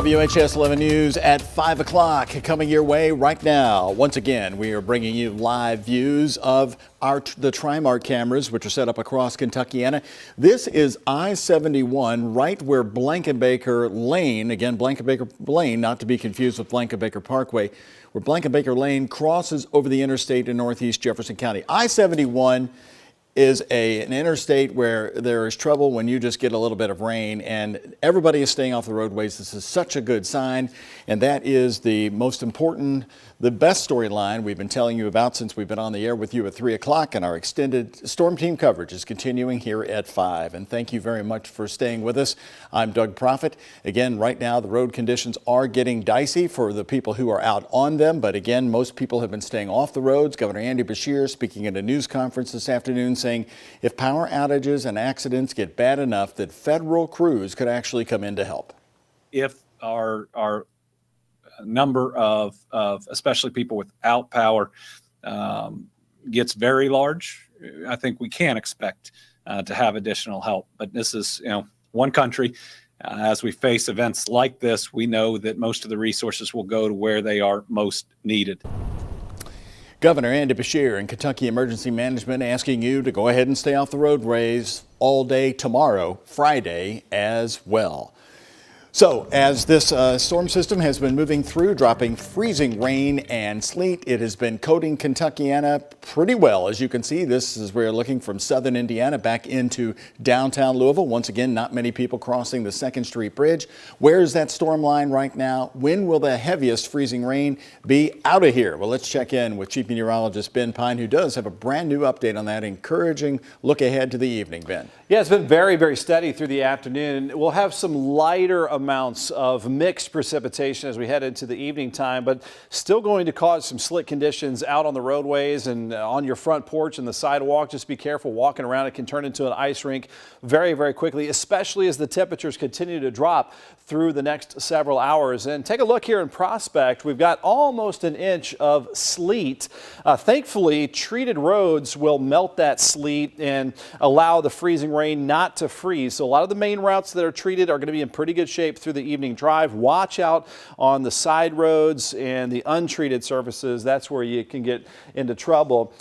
WHS 11 News at 5 o'clock coming your way right now. Once again, we are bringing you live views of the Trimark cameras, which are set up across Kentuckiana. This is I-71 right where Blankenbaker Lane, again, Blankenbaker Lane, not to be confused with Blankenbaker Parkway, where Blankenbaker Lane crosses over the interstate in northeast Jefferson County. I-71 is an interstate where there is trouble when you just get a little bit of rain, and everybody is staying off the roadways. This is such a good sign, and that is the most important, the best storyline we've been telling you about since we've been on the air with you at 3 o'clock, and our extended storm team coverage is continuing here at 5. And thank you very much for staying with us. I'm Doug Proffitt. Again, right now the road conditions are getting dicey for the people who are out on them, but again, most people have been staying off the roads. Governor Andy Beshear speaking at a news conference this afternoon saying if power outages and accidents get bad enough that federal crews could actually come in to help. If our number of especially people without power gets very large, I think we can expect to have additional help. But this is, one country. As we face events like this, we know that most of the resources will go to where they are most needed. Governor Andy Beshear and Kentucky Emergency Management asking you to go ahead and stay off the roadways all day tomorrow, Friday as well. So as this storm system has been moving through, dropping freezing rain and sleet, it has been coating Kentuckiana pretty well. As you can see, this is where we're looking from southern Indiana back into downtown Louisville. Once again, not many people crossing the 2nd Street Bridge. Where is that storm line right now? When will the heaviest freezing rain be out of here? Well, let's check in with Chief Meteorologist Ben Pine, who does have a brand new update on that encouraging look ahead to the evening. Ben. Yeah, it's been very, very steady through the afternoon. We'll have some lighter amounts of mixed precipitation as we head into the evening time, but still going to cause some slick conditions out on the roadways and on your front porch and the sidewalk. Just be careful walking around. It can turn into an ice rink very, very quickly, especially as the temperatures continue to drop through the next several hours. And take a look here in Prospect. We've got almost an inch of sleet. Thankfully, treated roads will melt that sleet and allow the freezing rain not to freeze. So a lot of the main routes that are treated are going to be in pretty good shape through the evening drive. Watch out on the side roads and the untreated surfaces. That's where you can get into trouble.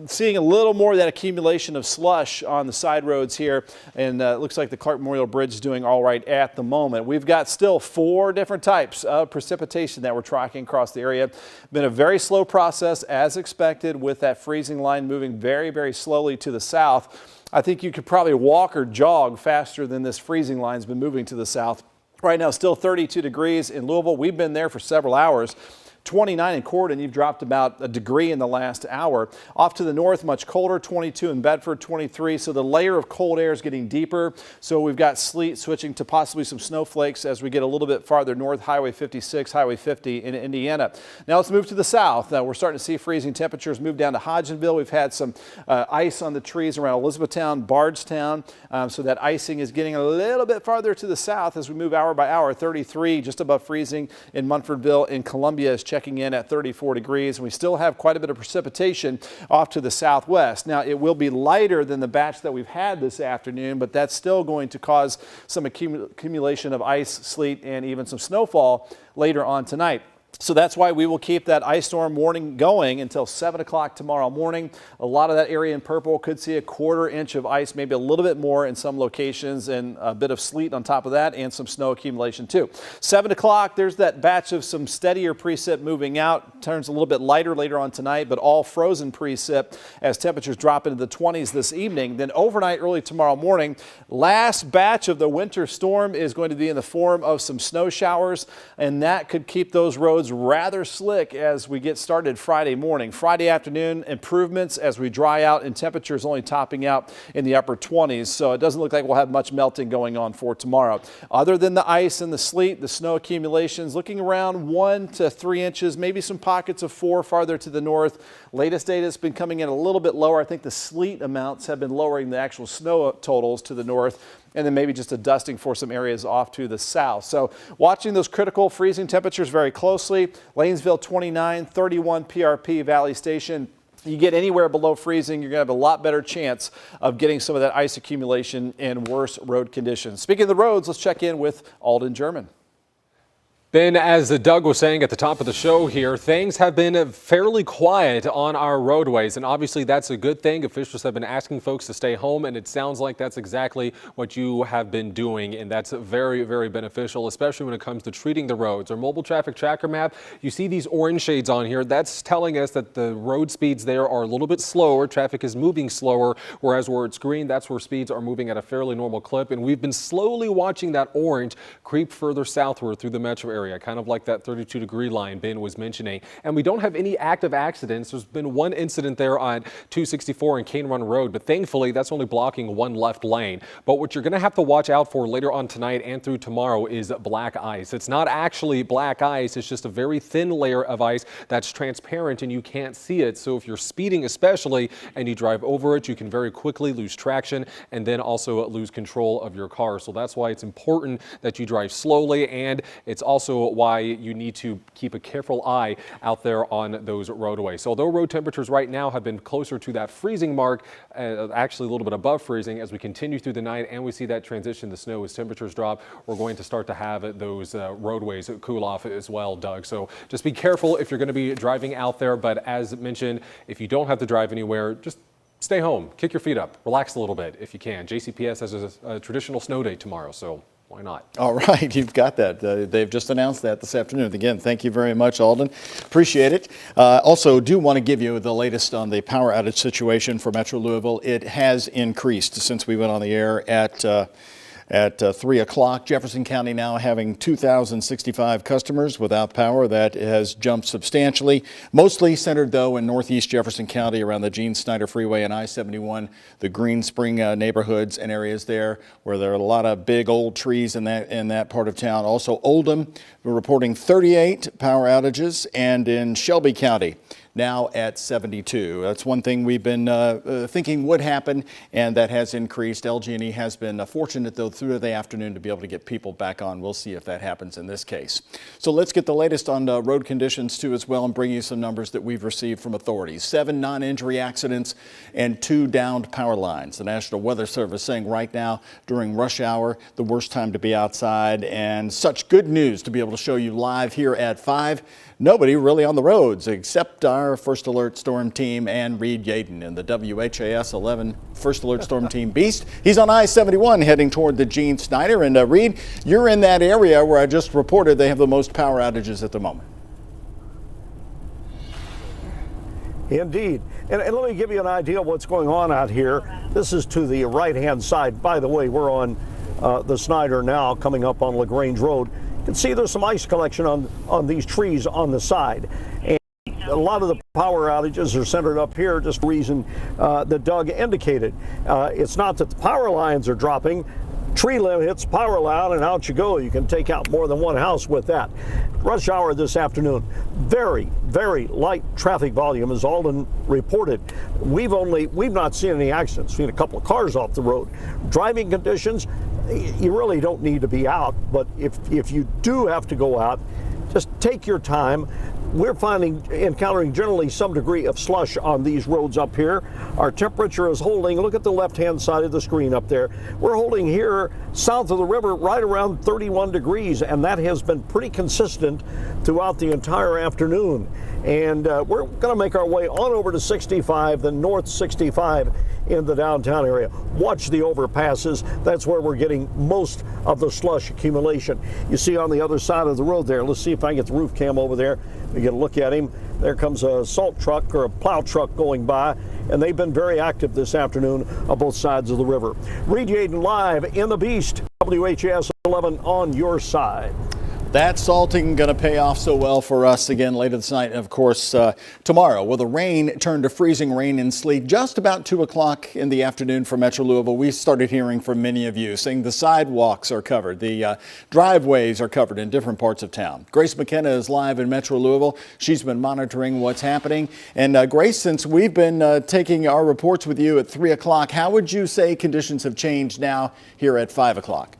Seeing a little more of that accumulation of slush on the side roads here, and it looks like the Clark Memorial Bridge is doing all right at the moment. We've got still 4 different types of precipitation that we're tracking across the area. Been a very slow process as expected with that freezing line moving very, very slowly to the south. I think you could probably walk or jog faster than this freezing line's been moving to the south. Right now, still 32 degrees in Louisville. We've been there for several hours. 29 in Corden. You've dropped about a degree in the last hour. Off to the north, much colder, 22 in Bedford, 23. So the layer of cold air is getting deeper. So we've got sleet switching to possibly some snowflakes as we get a little bit farther north, Highway 56, Highway 50 in Indiana. Now let's move to the south. We're starting to see freezing temperatures move down to Hodgenville. We've had some ice on the trees around Elizabethtown, Bardstown. So that icing is getting a little bit farther to the south as we move hour by hour. 33 just above freezing in Munfordville, and Columbia is checking in at 34 degrees, and we still have quite a bit of precipitation off to the southwest. Now, it will be lighter than the batch that we've had this afternoon, but that's still going to cause some accumulation of ice, sleet, and even some snowfall later on tonight. So that's why we will keep that ice storm warning going until 7 o'clock tomorrow morning. A lot of that area in purple could see a 1/4 inch of ice, maybe a little bit more in some locations, and a bit of sleet on top of that, and some snow accumulation too. 7 o'clock, there's that batch of some steadier precip moving out. Turns a little bit lighter later on tonight, but all frozen precip as temperatures drop into the 20s this evening. Then overnight, early tomorrow morning, last batch of the winter storm is going to be in the form of some snow showers, and that could keep those roads rather slick as we get started Friday morning. Friday afternoon, improvements as we dry out, and temperatures only topping out in the upper 20s. So it doesn't look like we'll have much melting going on for tomorrow. Other than the ice and the sleet, the snow accumulations looking around 1 to 3 inches, maybe some pockets of 4 farther to the north. Latest data has been coming in a little bit lower. I think the sleet amounts have been lowering the actual snow totals to the north, and then maybe just a dusting for some areas off to the south. So watching those critical freezing temperatures very closely. Lanesville 29, 31 PRP Valley Station. You get anywhere below freezing, you're going to have a lot better chance of getting some of that ice accumulation and worse road conditions. Speaking of the roads, let's check in with Alden German. Ben, as Doug was saying at the top of the show here, things have been fairly quiet on our roadways, and obviously that's a good thing. Officials have been asking folks to stay home, and it sounds like that's exactly what you have been doing, and that's very, very beneficial, especially when it comes to treating the roads. Our mobile traffic tracker map, you see these orange shades on here. That's telling us that the road speeds there are a little bit slower. Traffic is moving slower, whereas where it's green, that's where speeds are moving at a fairly normal clip, and we've been slowly watching that orange creep further southward through the metro area, kind of like that 32-degree line Ben was mentioning. And we don't have any active accidents. There's been one incident there on 264 and Cane Run Road, but thankfully that's only blocking one left lane. But what you're going to have to watch out for later on tonight and through tomorrow is black ice. It's not actually black ice. It's just a very thin layer of ice that's transparent and you can't see it. So if you're speeding especially and you drive over it, you can very quickly lose traction and then also lose control of your car. So that's why it's important that you drive slowly, and it's also why you need to keep a careful eye out there on those roadways. So although road temperatures right now have been closer to that freezing mark, actually a little bit above freezing, as we continue through the night and we see that transition to snow as temperatures drop, we're going to start to have those roadways cool off as well, Doug. So just be careful if you're going to be driving out there. But as mentioned, if you don't have to drive anywhere, just stay home, kick your feet up, relax a little bit if you can. JCPS has a traditional snow day tomorrow, so why not? All right, you've got that. They've just announced that this afternoon. Again, thank you very much, Alden. Appreciate it. Also, do want to give you the latest on the power outage situation for Metro Louisville. It has increased since we went on the air at 3 o'clock. Jefferson County now having 2,065 customers without power. That has jumped substantially. Mostly centered, though, in northeast Jefferson County around the Gene Snyder Freeway and I-71, the Green Spring neighborhoods and areas there where there are a lot of big old trees in that part of town. Also, Oldham, we're reporting 38 power outages, and in Shelby County, now at 72. That's one thing we've been thinking would happen, and that has increased. LG&E has been fortunate, though, through the afternoon to be able to get people back on. We'll see if that happens in this case. So let's get the latest on road conditions, too, as well, and bring you some numbers that we've received from authorities. 7 non-injury accidents and 2 downed power lines. The National Weather Service saying right now, during rush hour, the worst time to be outside, and such good news to be able to show you live here at 5. Nobody really on the roads except our First Alert Storm Team and Reed Yaden in the WHAS 11 First Alert Storm Team Beast. He's on I-71 heading toward the Gene Snyder. And Reed, you're in that area where I just reported they have the most power outages at the moment. Indeed. And let me give you an idea of what's going on out here. This is to the right-hand side. By the way, we're on the Snyder now, coming up on LaGrange Road. You can see there's some ice collection on these trees on the side. And a lot of the power outages are centered up here, just the reason that Doug indicated. It's not that the power lines are dropping. Tree limb hits power line and out you go. You can take out more than one house with that. Rush hour this afternoon, very, very light traffic volume, as Alden reported. We've not seen any accidents, seen a couple of cars off the road. Driving conditions, you really don't need to be out, but if you do have to go out, just take your time. We're encountering generally some degree of slush on these roads up here. Our temperature is holding, look at the left-hand side of the screen up there. We're holding here south of the river right around 31 degrees, and that has been pretty consistent throughout the entire afternoon. And we're going to make our way on over to 65, then north 65 in the downtown area. Watch the overpasses. That's where we're getting most of the slush accumulation. You see on the other side of the road there. Let's see if I can get the roof cam over there. We get a look at him. There comes a salt truck or a plow truck going by, and they've been very active this afternoon on both sides of the river. Reed Yaden live in the Beast, WHAS 11 on your side. That salting going to pay off so well for us again later this night. And of course, tomorrow, will the rain turn to freezing rain and sleet just about 2 o'clock in the afternoon for Metro Louisville. We started hearing from many of you saying the sidewalks are covered, the driveways are covered in different parts of town. Grace McKenna is live in Metro Louisville. She's been monitoring what's happening. And Grace, since we've been taking our reports with you at 3 o'clock, how would you say conditions have changed now here at 5 o'clock?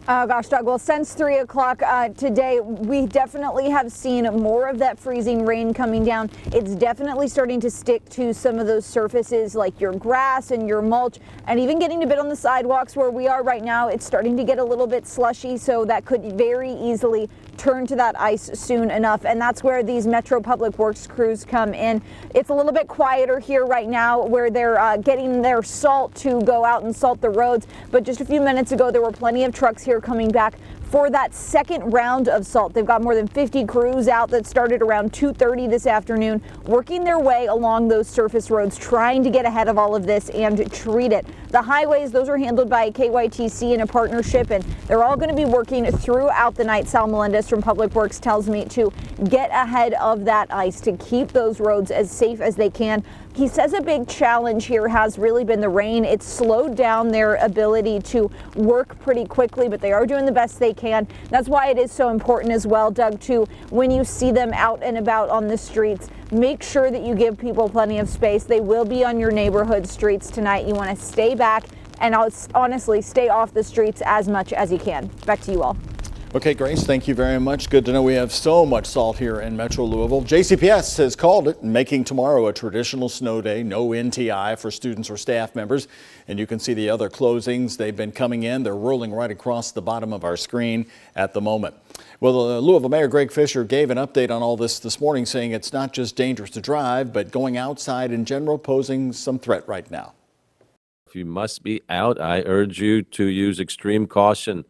Oh gosh, Doug, well, since 3 o'clock today, we definitely have seen more of that freezing rain coming down. It's definitely starting to stick to some of those surfaces like your grass and your mulch, and even getting a bit on the sidewalks where we are right now. It's starting to get a little bit slushy, so that could very easily turn to that ice soon enough, and that's where these Metro Public Works crews come in. It's a little bit quieter here right now where they're getting their salt to go out and salt the roads, but just a few minutes ago there were plenty of trucks here coming back for that second round of salt. They've got more than 50 crews out that started around 2:30 this afternoon, working their way along those surface roads, trying to get ahead of all of this and treat it. The highways, those are handled by KYTC in a partnership, and they're all going to be working throughout the night. Sal Melendez from Public Works tells me to get ahead of that ice to keep those roads as safe as they can. He says a big challenge here has really been the rain. It's slowed down their ability to work pretty quickly, but they are doing the best they can. That's why it is so important as well, Doug, too, when you see them out and about on the streets, make sure that you give people plenty of space. They will be on your neighborhood streets tonight. You want to stay back and honestly stay off the streets as much as you can. Back to you all. Okay, Grace, thank you very much. Good to know we have so much salt here in Metro Louisville. JCPS has called it, making tomorrow a traditional snow day, no NTI for students or staff members. And you can see the other closings. They've been coming in. They're rolling right across the bottom of our screen at the moment. Well, Louisville Mayor Greg Fisher gave an update on all this morning, saying it's not just dangerous to drive, but going outside in general posing some threat right now. If you must be out, I urge you to use extreme caution.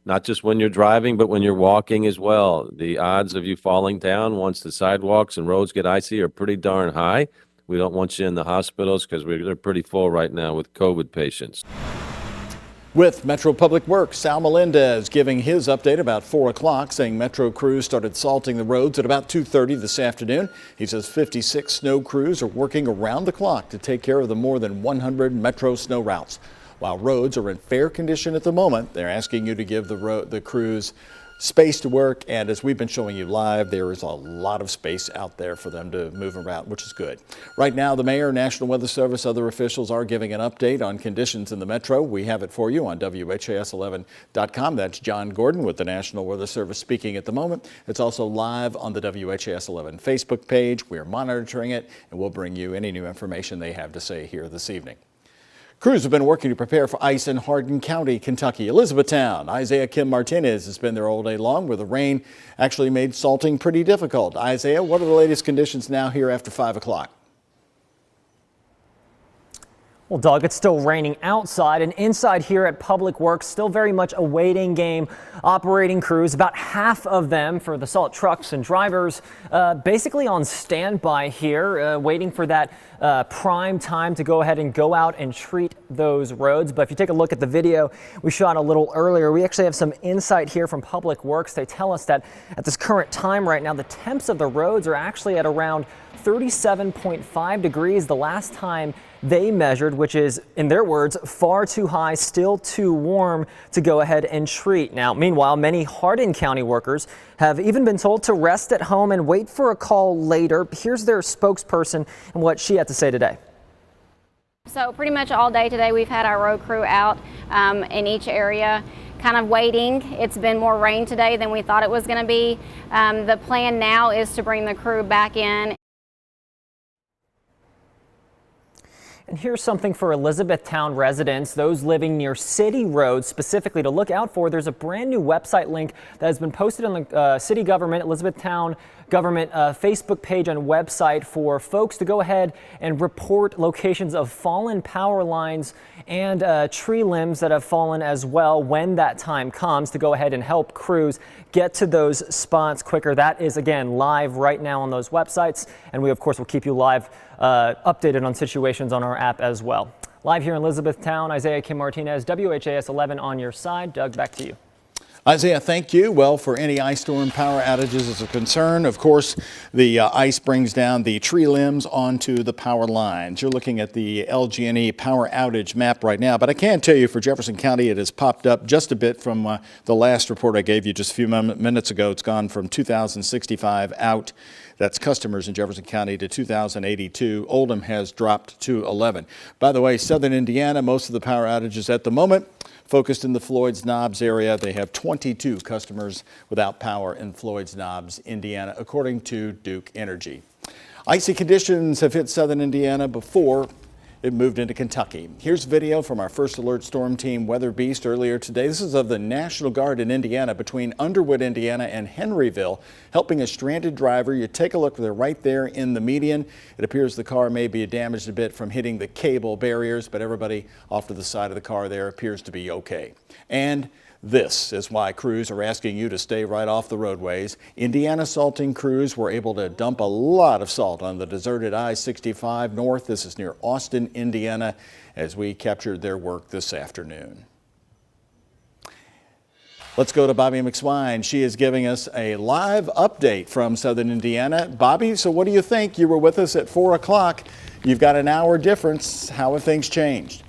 Not just when you're driving, but when you're walking as well. The odds of you falling down once the sidewalks and roads get icy are pretty darn high. We don't want you in the hospitals because they're pretty full right now with COVID patients. With Metro Public Works, Sal Melendez giving his update about 4 o'clock, saying Metro crews started salting the roads at about 2:30 this afternoon. He says 56 snow crews are working around the clock to take care of the more than 100 Metro snow routes. While roads are in fair condition at the moment, they're asking you to give the crews space to work. And as we've been showing you live, there is a lot of space out there for them to move around, which is good. Right now, the mayor, National Weather Service, other officials are giving an update on conditions in the metro. We have it for you on WHAS11.com. That's John Gordon with the National Weather Service speaking at the moment. It's also live on the WHAS 11 Facebook page. We're monitoring it, and we'll bring you any new information they have to say here this evening. Crews have been working to prepare for ice in Hardin County, Kentucky. Elizabethtown, Isaiah Kim Martinez has been there all day long, where the rain actually made salting pretty difficult. Isaiah, what are the latest conditions now here after 5 o'clock? Well, Doug, it's still raining outside and inside here at Public Works. Still very much a waiting game. Operating crews, about half of them for the salt trucks and drivers, basically on standby here, waiting for that prime time to go ahead and go out and treat those roads. But if you take a look at the video we shot a little earlier, we actually have some insight here from Public Works. They tell us that at this current time right now, the temps of the roads are actually at around 37.5 degrees the last time they measured, which is, in their words, far too high, still too warm to go ahead and treat. Now, meanwhile, many Hardin County workers have even been told to rest at home and wait for a call later. Here's their spokesperson and what she had to say today. So pretty much all day today we've had our road crew out in each area kind of waiting. It's been more rain today than we thought it was going to be. The plan now is to bring the crew back in. And here's something for Elizabethtown residents, those living near city roads specifically to look out for. There's a brand new website link that has been posted on the city government, Elizabethtown government Facebook page and website for folks to go ahead and report locations of fallen power lines and tree limbs that have fallen as well when that time comes, to go ahead and help crews get to those spots quicker. That is, again, live right now on those websites. And we, of course, will keep you live updated on situations on our app as well. Live here in Elizabethtown, Isaiah Kim Martinez, WHAS 11 on your side. Doug, back to you. Isaiah, thank you. Well, for any ice storm power outages is a concern. Of course, the ice brings down the tree limbs onto the power lines. You're looking at the LG&E power outage map right now, but I can tell you for Jefferson County, it has popped up just a bit from the last report I gave you just a few minutes ago. It's gone from 2,065 out. That's customers in Jefferson County to 2,082. Oldham has dropped to 11. By the way, southern Indiana, most of the power outages at the moment focused in the Floyd's Knobs area. They have 22 customers without power in Floyd's Knobs, Indiana, according to Duke Energy. Icy conditions have hit southern Indiana before it moved into Kentucky. Here's video from our First Alert Storm Team Weather Beast earlier today. This is of the National Guard in Indiana between Underwood, Indiana and Henryville, helping a stranded driver. You take a look, they're right there in the median. It appears the car may be damaged a bit from hitting the cable barriers, but everybody off to the side of the car there appears to be okay. And this is why crews are asking you to stay right off the roadways. Indiana salting crews were able to dump a lot of salt on the deserted I-65 north. This is near Austin, Indiana, as we captured their work this afternoon. Let's go to Bobby McSwine. She is giving us a live update from southern Indiana. Bobby, so what do you think? You were with us at 4 o'clock. You've got an hour difference. How have things changed?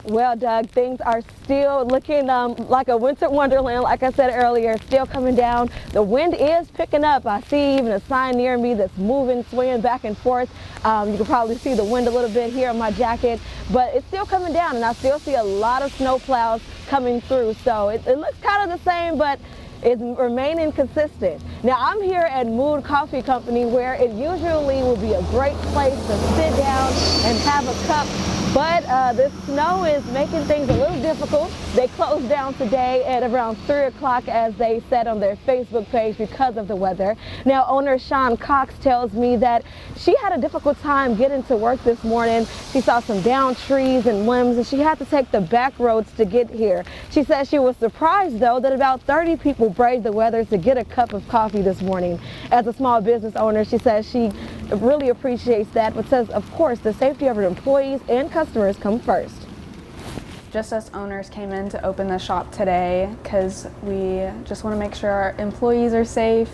Well, Doug, things are still looking like a winter wonderland, like I said earlier, still coming down. The wind is picking up. I see even a sign near me that's moving, swinging back and forth. You can probably see the wind a little bit here on my jacket, but it's still coming down, and I still see a lot of snow plows coming through. So it looks kind of the same, but it's remaining consistent. Now, I'm here at Mood Coffee Company, where it usually will be a great place to sit down and have a cup. But the snow is making things a little difficult. They closed down today at around 3 o'clock, as they said on their Facebook page, because of the weather. Now, owner Sean Cox tells me that she had a difficult time getting to work this morning. She saw some downed trees and limbs, and she had to take the back roads to get here. She says she was surprised, though, that about 30 people braved the weather to get a cup of coffee this morning. As a small business owner, she says she really appreciates that, but says, of course, the safety of her employees and customers come first. Just us owners came in to open the shop today because we just want to make sure our employees are safe.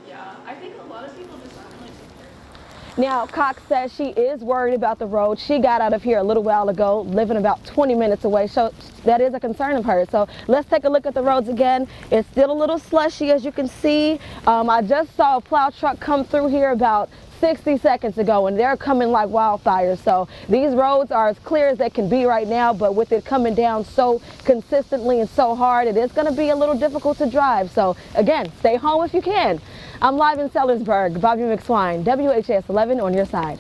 Yeah, I think a lot of people just aren't really prepared. Now, Cox says she is worried about the road. She got out of here a little while ago, living about 20 minutes away, so that is a concern of hers. So let's take a look at the roads again. It's still a little slushy, as you can see. I just saw a plow truck come through here about 60 seconds ago, and they're coming like wildfires. So these roads are as clear as they can be right now, but with it coming down so consistently and so hard, it is going to be a little difficult to drive. So again, stay home if you can. I'm live in Sellersburg. Bobby McSwine, WHS 11 on your side.